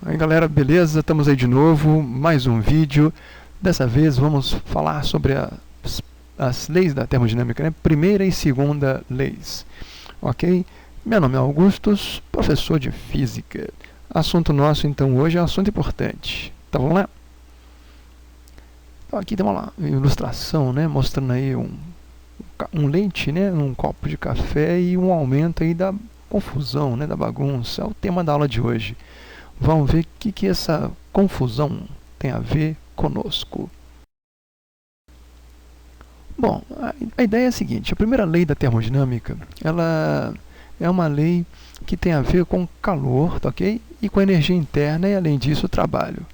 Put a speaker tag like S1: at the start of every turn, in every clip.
S1: Aí galera, beleza? Estamos aí de novo, mais um vídeo. Dessa vez vamos falar sobre as leis da termodinâmica, né? Primeira e segunda leis, ok? Meu nome é Augustus, professor de Física. Assunto nosso então hoje é um assunto importante. Então vamos lá? Então, aqui tem uma ilustração, né? Mostrando aí um leite, né? Um copo de café e um aumento aí da confusão, né? Da bagunça. É o tema da aula de hoje. Vamos ver o que essa confusão tem a ver conosco. Bom, a ideia é a seguinte: a primeira lei da termodinâmica, ela é uma lei que tem a ver com calor, tá, ok? E com energia interna e, além disso, o trabalho.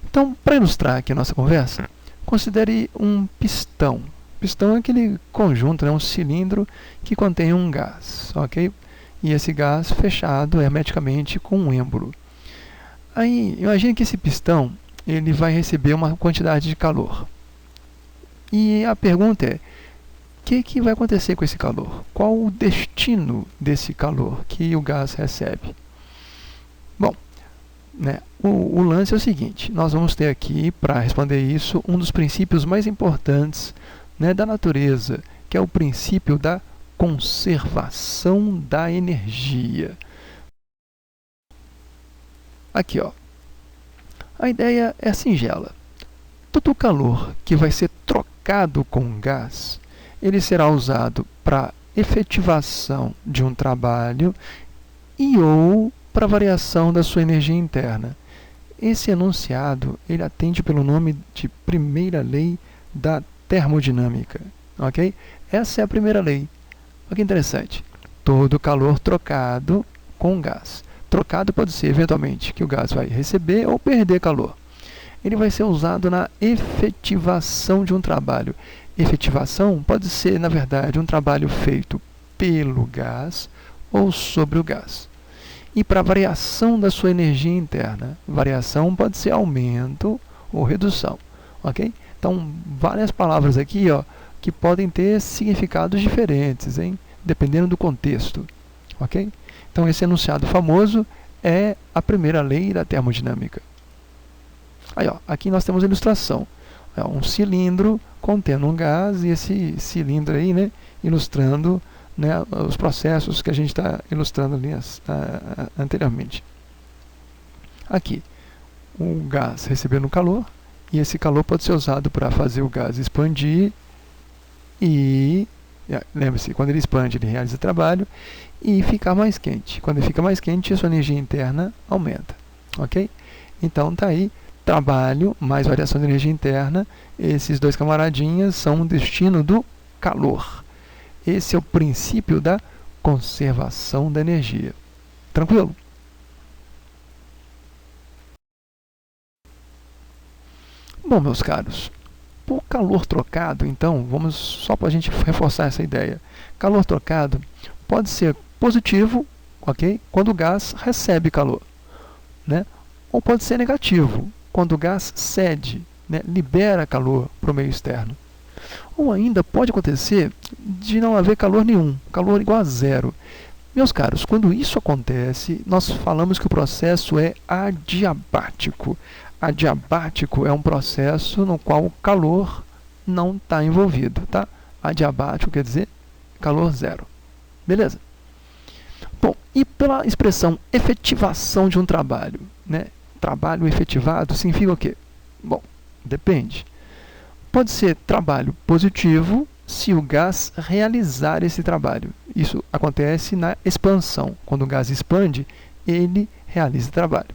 S1: Então, para ilustrar aqui a nossa conversa, considere um pistão. Pistão é aquele conjunto, né, um cilindro que contém um gás, ok? E esse gás fechado hermeticamente com um êmbolo. Aí, imagine que esse pistão ele vai receber uma quantidade de calor. E a pergunta é, o que vai acontecer com esse calor? Qual o destino desse calor que o gás recebe? Bom, né, o lance é o seguinte, nós vamos ter aqui, para responder isso, um dos princípios mais importantes, né, da natureza, que é o princípio da conservação da energia. Aqui, ó. A ideia é singela. Todo o calor que vai ser trocado com gás, ele será usado para efetivação de um trabalho e ou para variação da sua energia interna. Esse enunciado ele atende pelo nome de primeira lei da termodinâmica. Ok? Essa é a primeira lei. Olha que interessante. Todo calor trocado com gás. Trocado pode ser, eventualmente, que o gás vai receber ou perder calor. Ele vai ser usado na efetivação de um trabalho. Efetivação pode ser, na verdade, um trabalho feito pelo gás ou sobre o gás. E para variação da sua energia interna. Variação pode ser aumento ou redução. Ok? Então, várias palavras aqui, ó, que podem ter significados diferentes, hein? Dependendo do contexto. Ok? Então, esse enunciado famoso é a primeira lei da termodinâmica. Aí, ó, aqui nós temos a ilustração. É um cilindro contendo um gás e esse cilindro aí, né, ilustrando, né, os processos que a gente está ilustrando ali anteriormente. Aqui, o gás recebendo calor e esse calor pode ser usado para fazer o gás expandir e, lembre-se, quando ele expande ele realiza trabalho e ficar mais quente. Quando ele fica mais quente, a sua energia interna aumenta. Ok? Então tá aí. Trabalho mais variação de energia interna, esses dois camaradinhas são o destino do calor. Esse é o princípio da conservação da energia. Tranquilo? Bom, meus caros, por calor trocado, então, vamos só para a gente reforçar essa ideia. Calor trocado pode ser positivo, ok? Quando o gás recebe calor, né? Ou pode ser negativo, quando o gás cede, né, libera calor para o meio externo. Ou ainda pode acontecer de não haver calor nenhum, calor igual a zero. Meus caros, quando isso acontece, nós falamos que o processo é adiabático. Adiabático é um processo no qual o calor não está envolvido, tá? Adiabático quer dizer calor zero. Beleza? Bom, e pela expressão efetivação de um trabalho, né? Trabalho efetivado significa o quê? Bom, depende. Pode ser trabalho positivo se o gás realizar esse trabalho. Isso acontece na expansão. Quando o gás expande, ele realiza trabalho.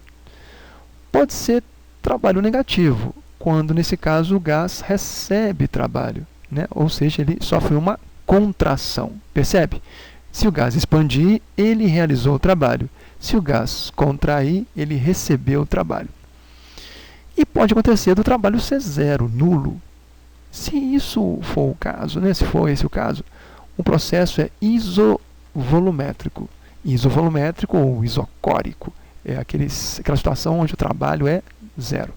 S1: Pode ser trabalho negativo, quando nesse caso o gás recebe trabalho, né? Ou seja, ele sofre uma contração. Percebe? Se o gás expandir, ele realizou o trabalho. Se o gás contrair, ele recebeu o trabalho. E pode acontecer do trabalho ser zero, nulo. Se isso for o caso, né, se for esse o caso, o processo é isovolumétrico. Isovolumétrico ou isocórico é aquela situação onde o trabalho é zero.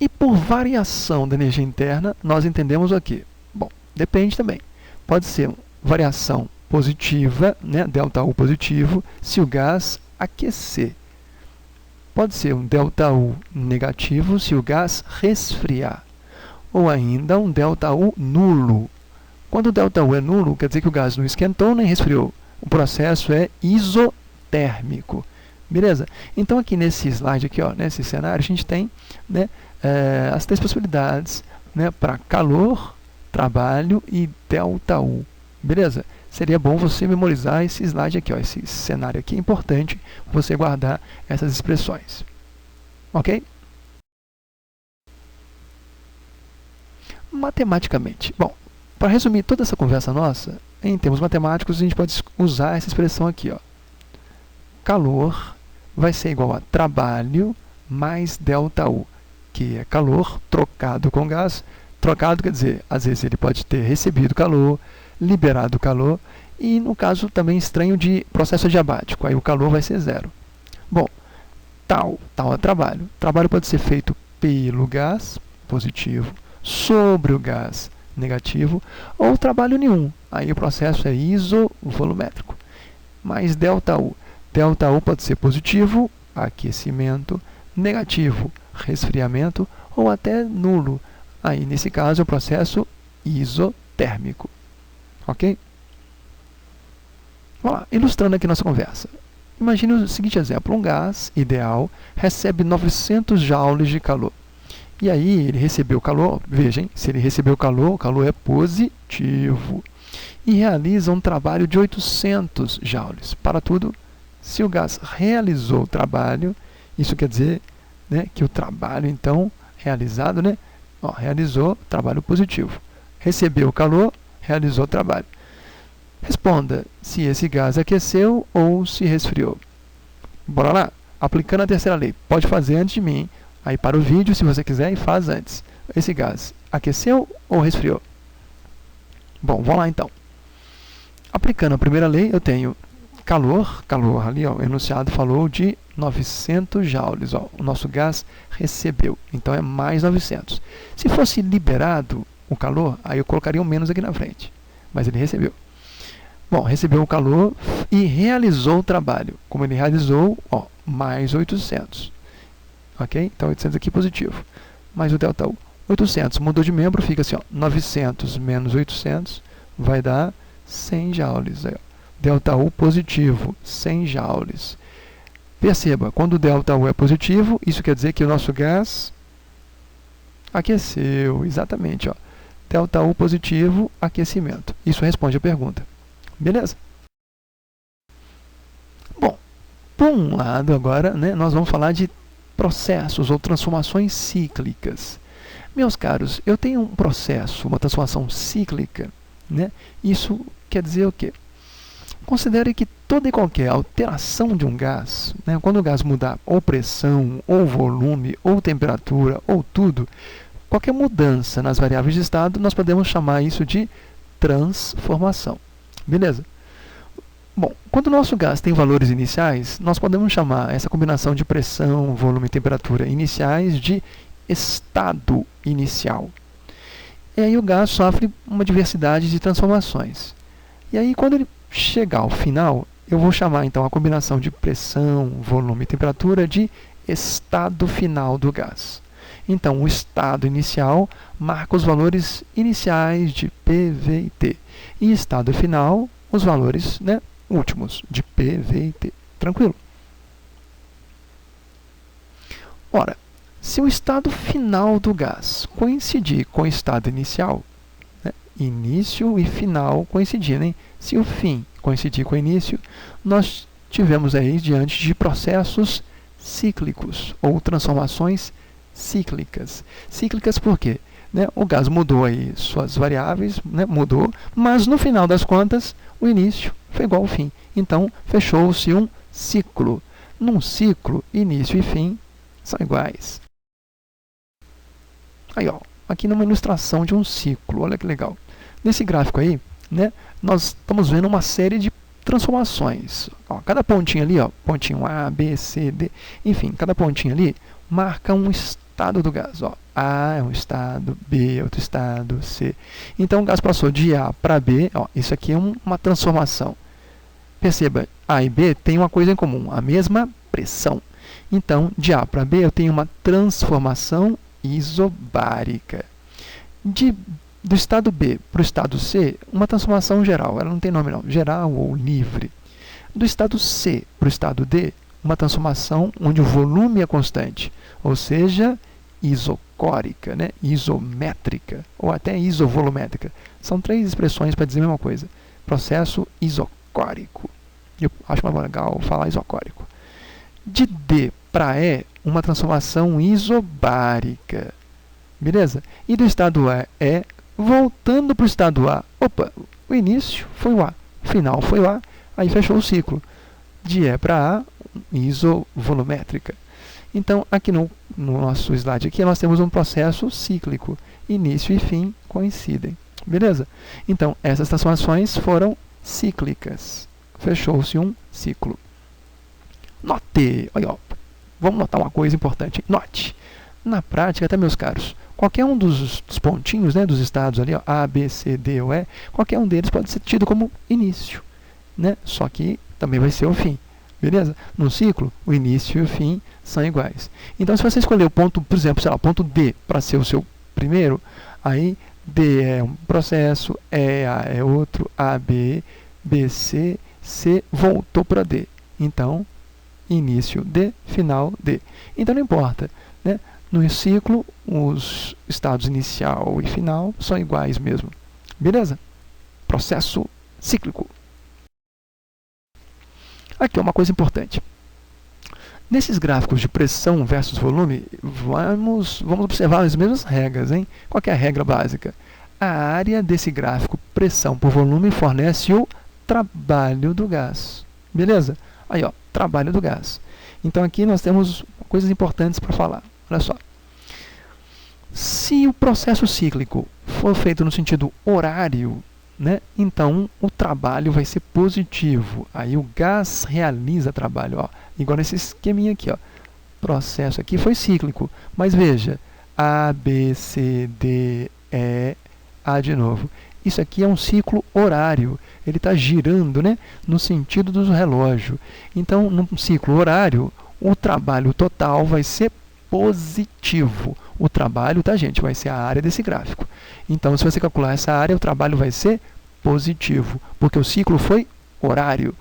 S1: E por variação da energia interna, nós entendemos o quê? Bom, depende também. Pode ser variação positiva, né, ΔU positivo, se o gás aquecer. pode ser um ΔU negativo se o gás resfriar, ou ainda um ΔU nulo. Quando o ΔU é nulo, quer dizer que o gás não esquentou nem resfriou. O processo é isotérmico. Beleza? Então, aqui nesse slide, aqui, ó, nesse cenário, a gente tem, né, as três possibilidades, né, para calor, trabalho e ΔU. Beleza? Seria bom você memorizar esse slide aqui, ó, esse cenário aqui. É importante você guardar essas expressões. Ok? Matematicamente. Bom, para resumir toda essa conversa nossa, em termos matemáticos, a gente pode usar essa expressão aqui, ó. Calor vai ser igual a trabalho mais ΔU, que é calor trocado com gás. Trocado quer dizer, às vezes ele pode ter recebido calor, liberado calor, e no caso também estranho de processo adiabático, aí o calor vai ser zero. Bom, tal é trabalho. Trabalho pode ser feito pelo gás, positivo, sobre o gás, negativo, ou trabalho nenhum. Aí o processo é isovolumétrico. Mais ΔU. ΔU pode ser positivo, aquecimento, negativo, resfriamento, ou até nulo. Aí, nesse caso, é o processo isotérmico. Ok? Vamos lá, ilustrando aqui nossa conversa. Imagine o seguinte exemplo. Um gás ideal recebe 900 joules de calor. E aí, ele recebeu calor. Vejam, se ele recebeu calor, o calor é positivo. E realiza um trabalho de 800 joules. Para tudo, se o gás realizou o trabalho, isso quer dizer, né, que o trabalho, então, realizado, né, realizou trabalho positivo. Recebeu o calor, realizou o trabalho. Responda se esse gás aqueceu ou se resfriou. Bora lá? Aplicando a terceira lei. Pode fazer antes de mim. Aí para o vídeo, se você quiser, e faz antes. Esse gás aqueceu ou resfriou? Bom, vamos lá então. Aplicando a primeira lei, eu tenho calor ali, ó, o enunciado falou de 900 joules. Ó, o nosso gás recebeu, então é mais 900. Se fosse liberado o calor, aí eu colocaria um menos aqui na frente. Mas ele recebeu. Bom, recebeu o calor e realizou o trabalho. Como ele realizou, ó, mais 800. Ok? Então 800 aqui positivo. Mais o ΔU. 800 mudou de membro, fica assim, ó, 900 menos 800 vai dar 100 joules. Aí, ó. ΔU positivo, 100 joules. Perceba, quando o ΔU é positivo, isso quer dizer que o nosso gás aqueceu. Exatamente, ó. ΔU positivo, aquecimento. Isso responde a pergunta. Beleza? Bom, por um lado agora, né, nós vamos falar de processos ou transformações cíclicas. Meus caros, eu tenho um processo, uma transformação cíclica, né? Isso quer dizer o quê? Considere que toda e qualquer alteração de um gás, né, quando o gás mudar ou pressão, ou volume, ou temperatura, ou tudo, qualquer mudança nas variáveis de estado, nós podemos chamar isso de transformação. Beleza? Bom, quando o nosso gás tem valores iniciais, nós podemos chamar essa combinação de pressão, volume e temperatura iniciais de estado inicial. E aí o gás sofre uma diversidade de transformações. E aí quando ele chegar ao final, eu vou chamar então a combinação de pressão, volume e temperatura de estado final do gás. Então, o estado inicial marca os valores iniciais de P, V e T. E estado final, os valores, né, últimos de P, V e T. Tranquilo? Ora, se o estado final do gás coincidir com o estado inicial, né, início e final coincidirem, se o fim coincidir com o início, nós tivemos aí diante de processos cíclicos ou transformações cíclicas. Cíclicas por quê? Né, o gás mudou aí suas variáveis, né, mudou, mas no final das contas, o início foi igual ao fim. Então, fechou-se um ciclo. Num ciclo, início e fim são iguais. Aí, ó, aqui numa ilustração de um ciclo, olha que legal. Nesse gráfico aí, né, nós estamos vendo uma série de transformações. Ó, cada pontinho ali, ó, pontinho A, B, C, D, enfim, cada pontinho ali marca um estado do gás. Ó. A é um estado, B é outro estado, C. Então o gás passou de A para B, ó, isso aqui é uma transformação. Perceba, A e B têm uma coisa em comum, a mesma pressão. Então, de A para B, eu tenho uma transformação isobárica. Do estado B para o estado C, uma transformação geral. Ela não tem nome não, geral ou livre. Do estado C para o estado D, uma transformação onde o volume é constante, ou seja, isocórica, né? Isométrica, ou até isovolumétrica. São 3 expressões para dizer a mesma coisa. Processo isocórico. Eu acho mais legal falar isocórico. De D para E, uma transformação isobárica. Beleza? E do estado E, voltando para o estado A. Opa, o início foi o A, o final foi o A, aí fechou o ciclo. De E para A, isovolumétrica. Então, aqui no nosso slide aqui, nós temos um processo cíclico. Início e fim coincidem. Beleza? Então, essas transformações foram cíclicas. Fechou-se um ciclo. Note! Olha, ó, vamos notar uma coisa importante. Note! Na prática, tá, meus caros, qualquer um dos pontinhos, né, dos estados ali, ó, A, B, C, D ou E, qualquer um deles pode ser tido como início, né? Só que também vai ser o fim. Beleza? No ciclo, o início e o fim são iguais. Então, se você escolher o ponto, por exemplo, sei lá, o ponto D para ser o seu primeiro, aí D é um processo, E, A é outro, A, B, B, C, C voltou para D. Então, início D, final D. Então, não importa, né? No ciclo, os estados inicial e final são iguais mesmo. Beleza? Processo cíclico. Aqui é uma coisa importante. Nesses gráficos de pressão versus volume, vamos observar as mesmas regras, hein? Qual que é a regra básica? A área desse gráfico, pressão por volume, fornece o trabalho do gás. Beleza? Aí, ó, trabalho do gás. Então, aqui nós temos coisas importantes para falar. Olha só. Se o processo cíclico for feito no sentido horário, né, então o trabalho vai ser positivo. Aí o gás realiza trabalho. Ó, igual nesse esqueminha aqui. Ó. Processo aqui foi cíclico. Mas veja, A, B, C, D, E, A de novo. Isso aqui é um ciclo horário. Ele está girando, né, no sentido do relógio. Então, num ciclo horário, o trabalho total vai ser positivo. O trabalho, tá, gente, vai ser a área desse gráfico. Então, se você calcular essa área, o trabalho vai ser positivo, porque o ciclo foi horário.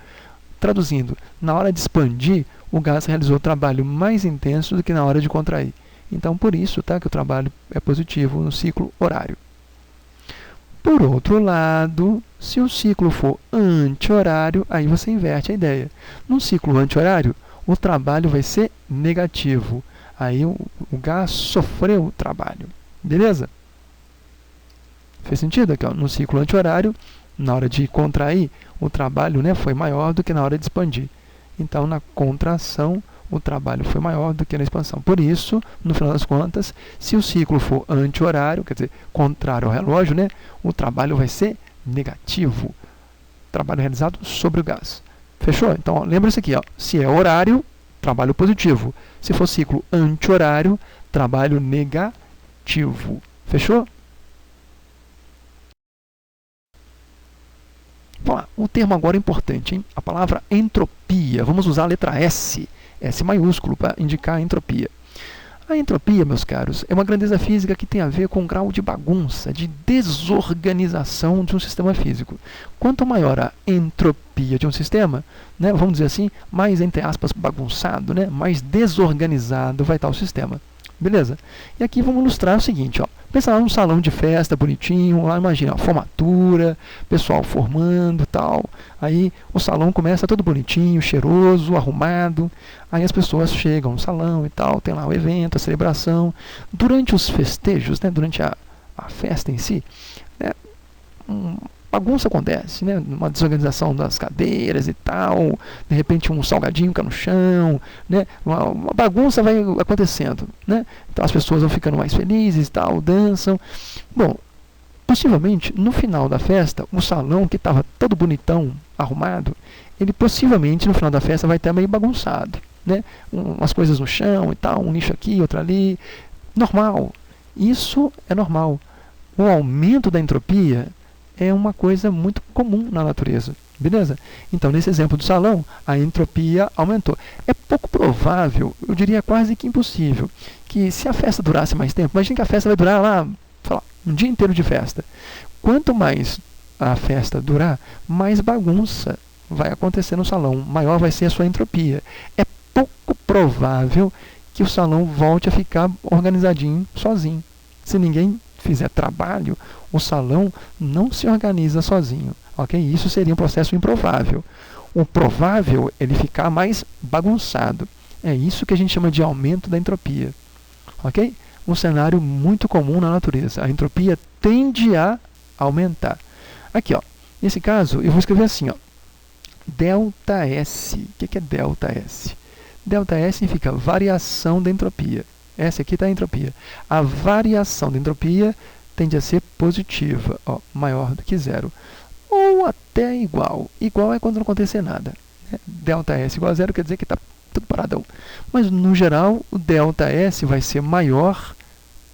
S1: Traduzindo, na hora de expandir, o gás realizou o trabalho mais intenso do que na hora de contrair. Então, por isso, tá, que o trabalho é positivo no ciclo horário. Por outro lado, se o ciclo for anti-horário, aí você inverte a ideia. No ciclo anti-horário, o trabalho vai ser negativo. Aí o gás sofreu o trabalho. Beleza? Fez sentido aqui? Ó, no ciclo anti-horário, na hora de contrair, o trabalho, né, foi maior do que na hora de expandir. Então, na contração, o trabalho foi maior do que na expansão. Por isso, no final das contas, se o ciclo for anti-horário, quer dizer, contrário ao relógio, né, o trabalho vai ser negativo. Trabalho realizado sobre o gás. Fechou? Então, lembra-se aqui, ó, se é horário, trabalho positivo. Se for ciclo anti-horário, trabalho negativo. Fechou? Vamos lá. O termo agora é importante, hein? A palavra entropia. Vamos usar a letra S, S maiúsculo, para indicar a entropia. A entropia, meus caros, é uma grandeza física que tem a ver com o grau de bagunça, de desorganização de um sistema físico. Quanto maior a entropia de um sistema, né, vamos dizer assim, mais, entre aspas, bagunçado, né, mais desorganizado vai estar o sistema. Beleza? E aqui vamos ilustrar o seguinte, ó. Pensa lá num salão de festa bonitinho, lá imagina, ó, formatura, pessoal formando e tal. Aí o salão começa todo bonitinho, cheiroso, arrumado. Aí as pessoas chegam no salão e tal, tem lá o evento, a celebração. Durante os festejos, né, durante a festa em si, né, bagunça acontece, né? Uma desorganização das cadeiras e tal, de repente um salgadinho cai no chão, né? Uma bagunça vai acontecendo, né? Então as pessoas vão ficando mais felizes e tal, dançam. Bom, possivelmente no final da festa, o salão que estava todo bonitão, arrumado, ele possivelmente no final da festa vai estar meio bagunçado, né? Umas coisas no chão e tal, um lixo aqui, outro ali. Normal. Isso é normal. O aumento da entropia é uma coisa muito comum na natureza. Beleza? Então, nesse exemplo do salão, a entropia aumentou. É pouco provável, eu diria quase que impossível, que se a festa durasse mais tempo, imagina que a festa vai durar lá, sei lá, um dia inteiro de festa. Quanto mais a festa durar, mais bagunça vai acontecer no salão, maior vai ser a sua entropia. É pouco provável que o salão volte a ficar organizadinho sozinho. Se ninguém fizer trabalho, o salão não se organiza sozinho. Okay? Isso seria um processo improvável. O provável é ele ficar mais bagunçado. É isso que a gente chama de aumento da entropia. Okay? Um cenário muito comum na natureza. A entropia tende a aumentar. Aqui, ó, nesse caso, eu vou escrever assim, ó, ΔS. O que é ΔS? ΔS significa variação da entropia. Essa aqui está a entropia. A variação da entropia tende a ser positiva, ó, maior do que zero. Ou até igual. Igual é quando não acontecer nada. Né? ΔS igual a zero quer dizer que está tudo paradão. Mas, no geral, o ΔS vai ser maior,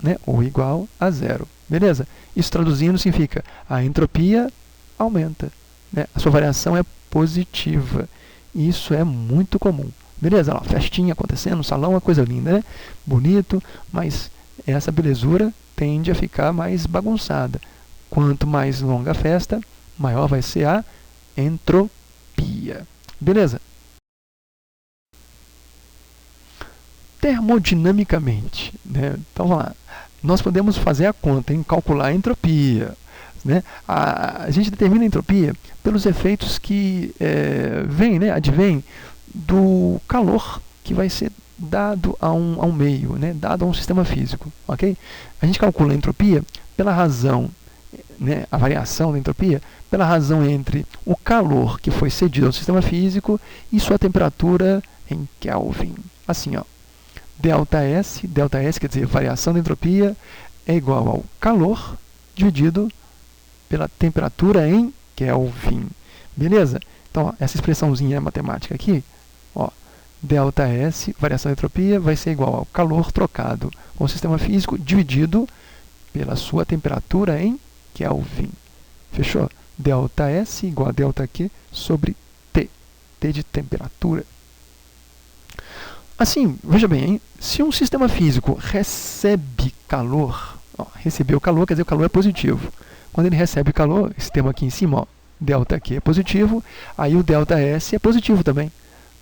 S1: né, ou igual a zero. Beleza? Isso traduzindo significa a entropia aumenta. Né? A sua variação é positiva. Isso é muito comum. Beleza? Ó, festinha acontecendo, salão, uma coisa linda, né? Bonito, mas essa belezura tende a ficar mais bagunçada. Quanto mais longa a festa, maior vai ser a entropia. Beleza? Termodinamicamente, né? Então, vamos lá. Nós podemos fazer a conta em calcular a entropia. Né? A gente determina a entropia pelos efeitos que advêm do calor que vai ser dado a um meio, né? Dado a um sistema físico. Okay? A gente calcula a entropia pela razão, né? A variação da entropia, pela razão entre o calor que foi cedido ao sistema físico e sua temperatura em Kelvin. Assim, ó, ΔS quer dizer variação da entropia, é igual ao calor dividido pela temperatura em Kelvin. Beleza? Então, ó, essa expressãozinha matemática aqui, ó, ΔS, variação da entropia, vai ser igual ao calor trocado com o sistema físico dividido pela sua temperatura em Kelvin. Fechou? ΔS igual a ΔQ sobre T. T de temperatura. Assim, veja bem, hein? Se um sistema físico recebe calor, ó, recebeu calor, quer dizer que o calor é positivo. Quando ele recebe calor, esse termo aqui em cima, ó, ΔQ é positivo, aí o ΔS é positivo também.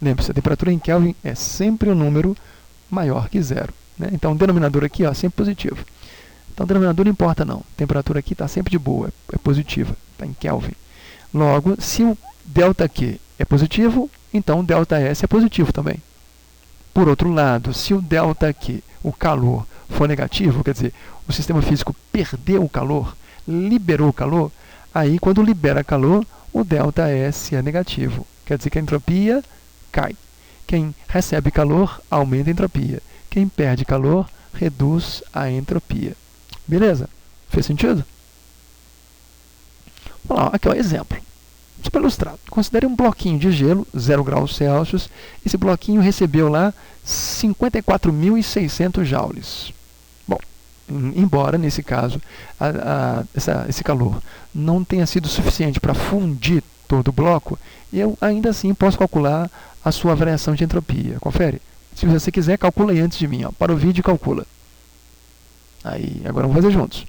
S1: Lembre-se, a temperatura em Kelvin é sempre um número maior que zero. Né? Então, o denominador aqui, ó, sempre positivo. Então, o denominador não importa não. A temperatura aqui está sempre de boa, é positiva, está em Kelvin. Logo, se o ΔQ é positivo, então o ΔS é positivo também. Por outro lado, se o ΔQ, o calor, for negativo, quer dizer, o sistema físico perdeu o calor, liberou o calor, aí quando libera calor, o ΔS é negativo. Quer dizer que a entropia cai. Quem recebe calor, aumenta a entropia. Quem perde calor, reduz a entropia. Beleza? Fez sentido? Vamos lá, aqui ó, exemplo. Só para ilustrar, considere um bloquinho de gelo, 0 graus Celsius. Esse bloquinho recebeu lá 54.600 joules. Bom, embora nesse caso esse calor não tenha sido suficiente para fundir todo o bloco, eu ainda assim posso calcular a sua variação de entropia. Confere? Se você quiser, calcula aí antes de mim. Ó. Para o vídeo, calcula. Aí, agora vamos fazer juntos.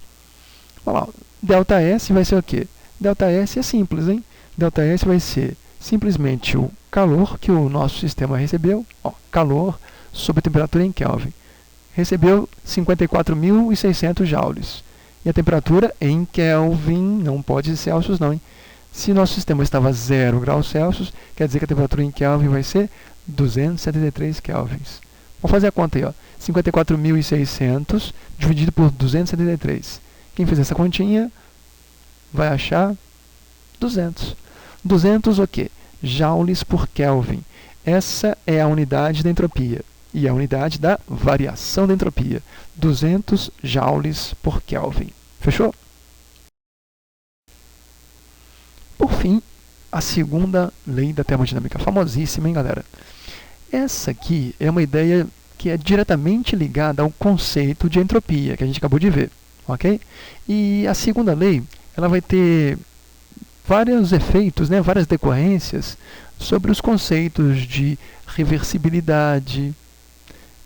S1: Vamos lá. ΔS vai ser o quê? ΔS é simples, hein? ΔS vai ser simplesmente o calor que o nosso sistema recebeu, ó, calor sobre a temperatura em Kelvin. Recebeu 54.600 joules. E a temperatura em Kelvin, não pode ser Celsius não, hein? Se nosso sistema estava 0 graus Celsius, quer dizer que a temperatura em Kelvin vai ser 273 kelvins. Vamos fazer a conta aí, ó. 54.600 dividido por 273. Quem fizer essa continha vai achar 200. 200 o quê? Joules por Kelvin. Essa é a unidade da entropia e a unidade da variação da entropia. 200 joules por Kelvin. Fechou? Por fim, a segunda lei da termodinâmica, famosíssima, hein, galera? Essa aqui é uma ideia que é diretamente ligada ao conceito de entropia, que a gente acabou de ver, ok? E a segunda lei, ela vai ter vários efeitos, né, várias decorrências sobre os conceitos de reversibilidade,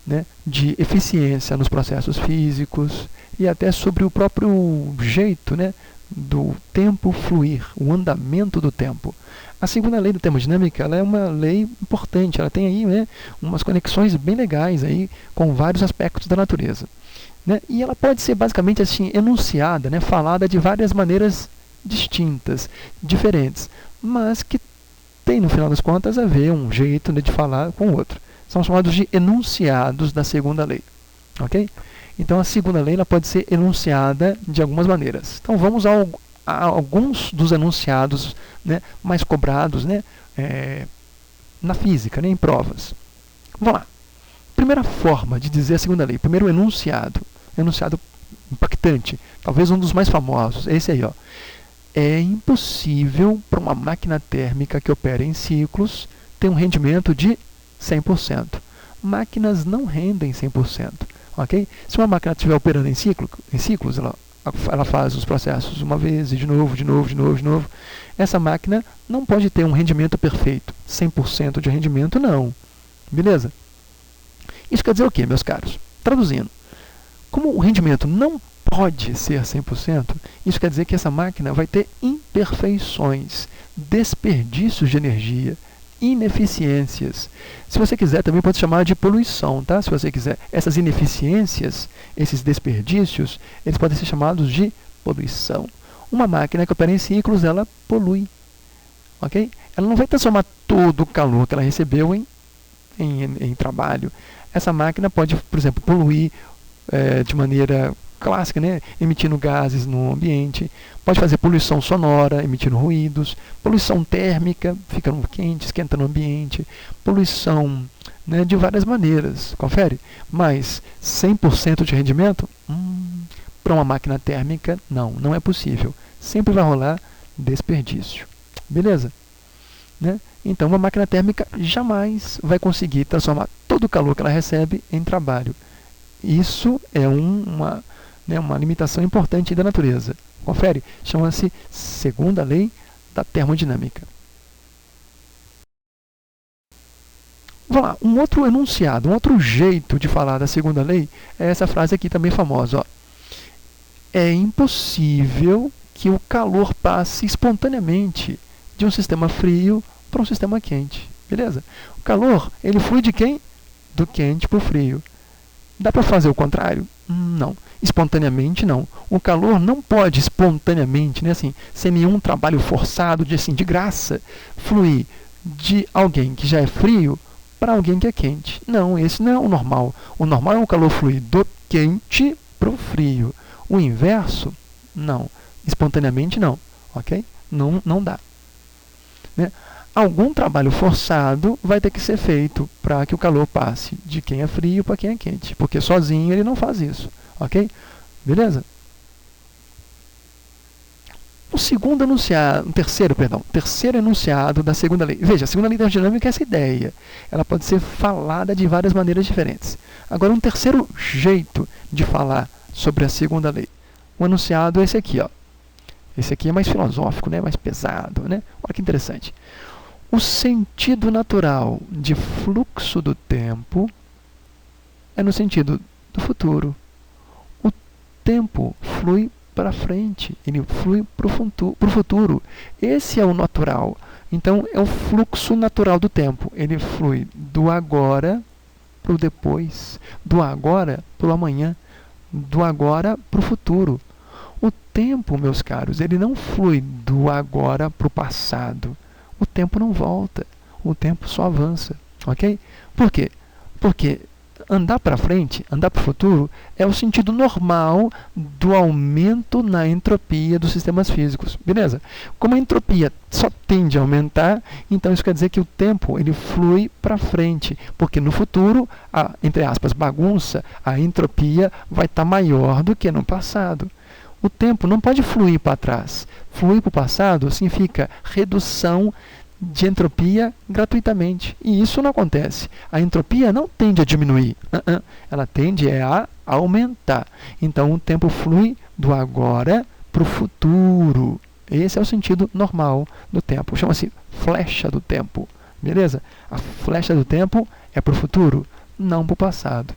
S1: né, de eficiência nos processos físicos e até sobre o próprio jeito, né, do tempo fluir, o andamento do tempo. A segunda lei da termodinâmica, ela é uma lei importante, ela tem aí, né, umas conexões bem legais aí com vários aspectos da natureza, né, e ela pode ser basicamente assim enunciada, né, falada de várias maneiras distintas, diferentes, mas que tem no final das contas a ver um jeito, né, de falar com o outro. São chamados de enunciados da segunda lei, ok? Então a segunda lei ela pode ser enunciada de algumas maneiras. Então vamos a alguns dos enunciados, né, mais cobrados, né, na física, né, em provas. Vamos lá. Primeira forma de dizer a segunda lei. Primeiro enunciado impactante, talvez um dos mais famosos. Esse aí, ó. É impossível para uma máquina térmica que opera em ciclos ter um rendimento de 100%. Máquinas não rendem 100%. Okay? Se uma máquina estiver operando em ciclos, ela faz os processos uma vez, e de novo. Essa máquina não pode ter um rendimento perfeito. 100% de rendimento, não. Beleza? Isso quer dizer o quê, meus caros? Traduzindo, como o rendimento não pode ser 100%, isso quer dizer que essa máquina vai ter imperfeições, desperdícios de energia, ineficiências. Se você quiser, também pode chamar de poluição, tá? Se você quiser. Essas ineficiências, esses desperdícios, eles podem ser chamados de poluição. Uma máquina que opera em ciclos, ela polui. Ok? Ela não vai transformar todo o calor que ela recebeu em trabalho. Essa máquina pode, por exemplo, poluir de maneira clássica, né, emitindo gases no ambiente, pode fazer poluição sonora, emitindo ruídos, poluição térmica, ficando quente, esquentando o ambiente, poluição, né, de várias maneiras, confere? Mas 100% de rendimento? Para uma máquina térmica, não é possível. Sempre vai rolar desperdício. Beleza? Né? Então, uma máquina térmica jamais vai conseguir transformar todo o calor que ela recebe em trabalho. Isso é uma limitação importante da natureza. Confere? Chama-se segunda lei da termodinâmica. Vamos lá, um outro enunciado, um outro jeito de falar da segunda lei é essa frase aqui também famosa. Ó. É impossível que o calor passe espontaneamente de um sistema frio para um sistema quente. Beleza? O calor, ele flui de quem? Do quente para o frio. Dá para fazer o contrário? Não. Espontaneamente, não. O calor não pode espontaneamente, né, assim, sem nenhum trabalho forçado, de graça, fluir de alguém que já é frio para alguém que é quente. Não, esse não é o normal. O normal é o calor fluir do quente para o frio. O inverso, não. Espontaneamente, não. Ok? Não dá. Né? Algum trabalho forçado vai ter que ser feito para que o calor passe de quem é frio para quem é quente, porque sozinho ele não faz isso, ok? Beleza? Terceiro enunciado da segunda lei. Veja, a segunda lei da termodinâmica é essa ideia. Ela pode ser falada de várias maneiras diferentes. Agora, um terceiro jeito de falar sobre a segunda lei. O enunciado é esse aqui, ó. Esse aqui é mais filosófico, né? Mais pesado, né? Olha que interessante. O sentido natural de fluxo do tempo é no sentido do futuro. O tempo flui para frente, ele flui para o futuro. Esse é o natural. Então, é o fluxo natural do tempo. Ele flui do agora para o depois, do agora para o amanhã, do agora para o futuro. O tempo, meus caros, ele não flui do agora para o passado. O tempo não volta, o tempo só avança, ok? Por quê? Porque andar para frente, andar para o futuro, é o sentido normal do aumento na entropia dos sistemas físicos, beleza? Como a entropia só tende a aumentar, então isso quer dizer que o tempo ele flui para frente, porque no futuro, a, entre aspas, bagunça, a entropia vai estar maior do que no passado. O tempo não pode fluir para trás. Fluir para o passado significa redução de entropia gratuitamente. E isso não acontece. A entropia não tende a diminuir. Ela tende a aumentar. Então, o tempo flui do agora para o futuro. Esse é o sentido normal do tempo. Chama-se flecha do tempo. Beleza? A flecha do tempo é para o futuro, não para o passado.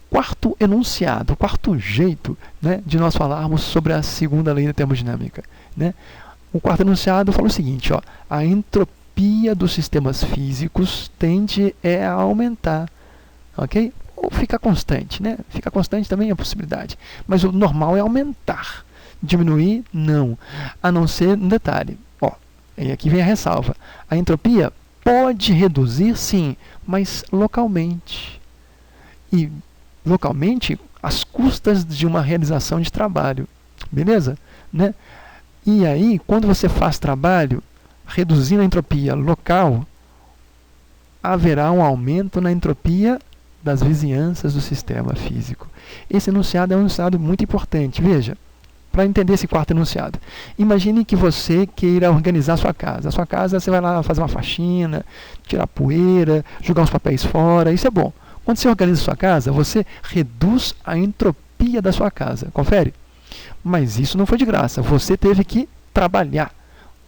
S1: Quarto enunciado, quarto jeito, né, de nós falarmos sobre a segunda lei da termodinâmica. Né? O quarto enunciado fala o seguinte, ó, a entropia dos sistemas físicos tende a aumentar. Ok? Ou ficar constante, né? Ficar constante também é possibilidade. Mas o normal é aumentar. Diminuir, não. A não ser um detalhe. Ó, e aqui vem a ressalva. A entropia pode reduzir, sim, mas localmente. E localmente, às custas de uma realização de trabalho. Beleza? Né? E aí, quando você faz trabalho, reduzindo a entropia local, haverá um aumento na entropia das vizinhanças do sistema físico. Esse enunciado é um enunciado muito importante. Veja, para entender esse quarto enunciado. Imagine que você queira organizar a sua casa. A sua casa, você vai lá fazer uma faxina, tirar poeira, jogar uns papéis fora, isso é bom. Quando você organiza a sua casa, você reduz a entropia da sua casa. Confere? Mas isso não foi de graça. Você teve que trabalhar.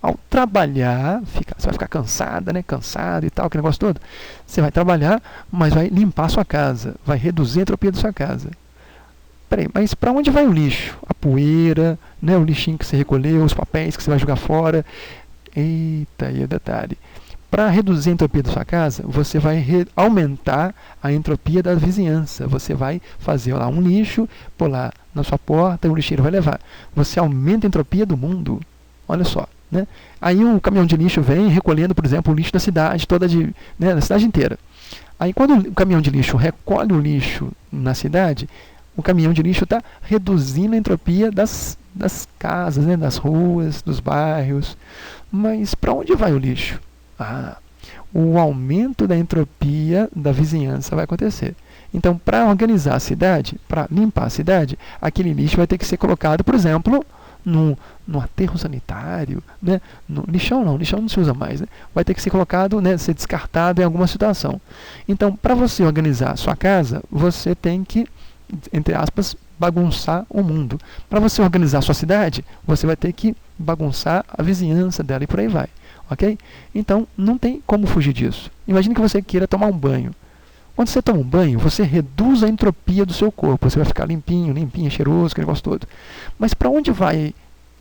S1: Ao trabalhar, você vai ficar cansada, né? Cansado e tal, aquele negócio todo. Você vai trabalhar, mas vai limpar a sua casa. Vai reduzir a entropia da sua casa. Peraí, mas para onde vai o lixo? A poeira, né? O lixinho que você recolheu, os papéis que você vai jogar fora. Eita, aí é detalhe. Para reduzir a entropia da sua casa, você vai aumentar a entropia da vizinhança. Você vai fazer lá um lixo, pôr lá na sua porta, o lixeiro vai levar. Você aumenta a entropia do mundo. Olha só. Né? Aí o caminhão de lixo vem recolhendo, por exemplo, o lixo da cidade toda, né, da cidade inteira. Aí quando o caminhão de lixo recolhe o lixo na cidade, o caminhão de lixo está reduzindo a entropia das casas, né, das ruas, dos bairros. Mas para onde vai o lixo? O aumento da entropia da vizinhança vai acontecer. Então, para organizar a cidade, para limpar a cidade, aquele lixo vai ter que ser colocado, por exemplo, no aterro sanitário, né? Lixão não se usa mais, né? Vai ter que ser colocado, né, ser descartado em alguma situação. Então, para você organizar a sua casa, você tem que, entre aspas, bagunçar o mundo. Para você organizar a sua cidade, você vai ter que bagunçar a vizinhança dela e por aí vai. Ok? Então, não tem como fugir disso. Imagine que você queira tomar um banho. Quando você toma um banho, você reduz a entropia do seu corpo. Você vai ficar limpinho, cheiroso, aquele negócio todo. Mas para onde vai,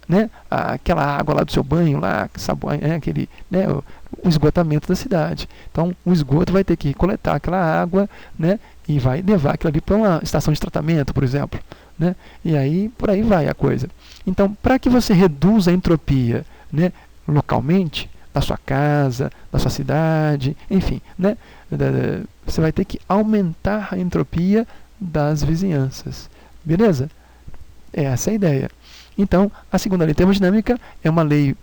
S1: né, aquela água lá do seu banho, lá, aquele, né, o esgotamento da cidade? Então, o esgoto vai ter que coletar aquela água, né, e vai levar aquilo ali para uma estação de tratamento, por exemplo. Né? E aí, por aí vai a coisa. Então, para que você reduza a entropia, né, localmente, da sua casa, da sua cidade, enfim, né? Você vai ter que aumentar a entropia das vizinhanças. Beleza? Essa é a ideia. Então, a segunda lei termodinâmica é uma lei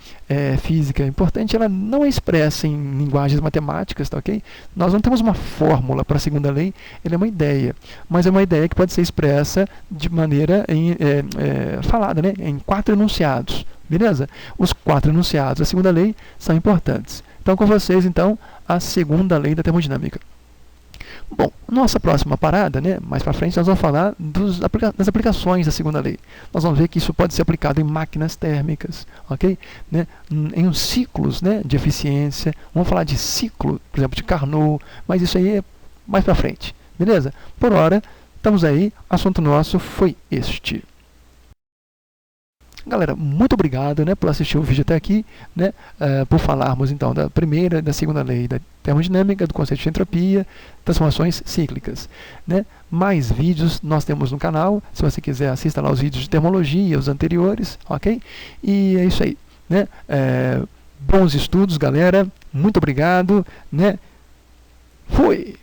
S1: física importante, ela não é expressa em linguagens matemáticas, tá ok? Nós não temos uma fórmula para a segunda lei, ela é uma ideia, mas é uma ideia que pode ser expressa de maneira falada, né? Em 4 enunciados. Beleza? Os 4 enunciados da segunda lei são importantes. Então, com vocês, então, a segunda lei da termodinâmica. Bom, nossa próxima parada, né, mais para frente, nós vamos falar das aplicações da segunda lei. Nós vamos ver que isso pode ser aplicado em máquinas térmicas, ok? Né, em ciclos, né, de eficiência. Vamos falar de ciclo, por exemplo, de Carnot, mas isso aí é mais para frente. Beleza? Por hora, estamos aí. Assunto nosso foi este. Galera, muito obrigado, né, por assistir o vídeo até aqui, né, por falarmos então da primeira e da segunda lei da termodinâmica, do conceito de entropia, transformações cíclicas. Né. Mais vídeos nós temos no canal, se você quiser assista lá os vídeos de termologia, os anteriores, ok? E é isso aí. Né. Bons estudos, galera, muito obrigado. Né. Fui!